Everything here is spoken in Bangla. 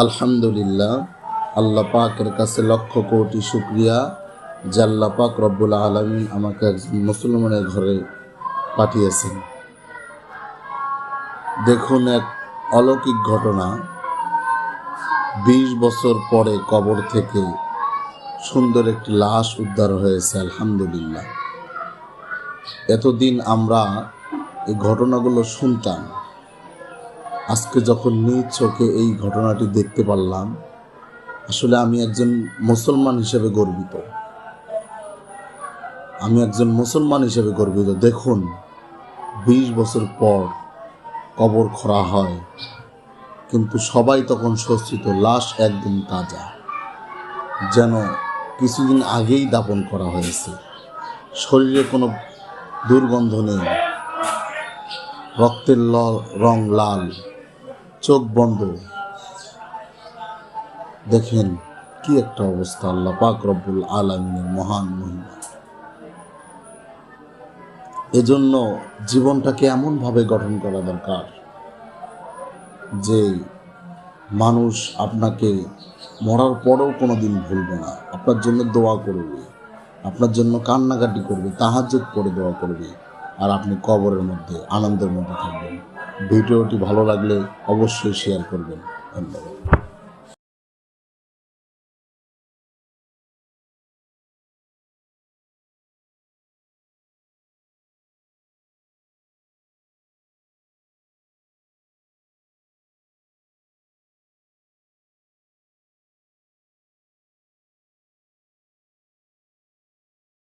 আলহামদুলিল্লাহ, আল্লাহ পাকের কাছে লক্ষ কোটি শুকরিয়া যে আল্লাহ পাক রব্বুল আলামিন আমাকে একজন মুসলমানের ঘরে পাঠিয়েছেন। দেখুন, এক অলৌকিক ঘটনা। 20 বছর পরে কবর থেকে সুন্দর একটি লাশ উদ্ধার হয়েছে। আলহামদুলিল্লাহ। এতদিন আমরা এই ঘটনাগুলো শুনতাম, আজকে যখন নিজ চোখে এই ঘটনাটি দেখতে পারলাম, আসলে আমি একজন মুসলমান হিসেবে গর্বিত। দেখুন, 20 বছর পর কবর খোঁড়া হয়, কিন্তু সবাই তখন সজ্জিত, লাশ একদম তাজা, যেন কিছুদিন আগেই দাফন করা হয়েছে। শরীরে কোনো দুর্গন্ধ নেই, রক্তের রং লাল, চোখ বন্ধ। দেখেন কি একটা অবস্থা, আল্লাহ পাক রব্বুল আলামিনের মহান মহিমা। এজন্য জীবনটাকে এমনভাবে গঠন করা দরকার যে মানুষ আপনাকে মরার পরেও কোনোদিন ভুলবে না, আপনার জন্য দোয়া করবে, আপনার জন্য কান্নাকাটি করবে, তাহাজ্জুদ পড়ে দোয়া করবে, আর আপনি কবরের মধ্যে আনন্দের মধ্যে থাকবেন। ভিডিওটি ভালো লাগলে অবশ্যই শেয়ার করবেন। ধন্যবাদ।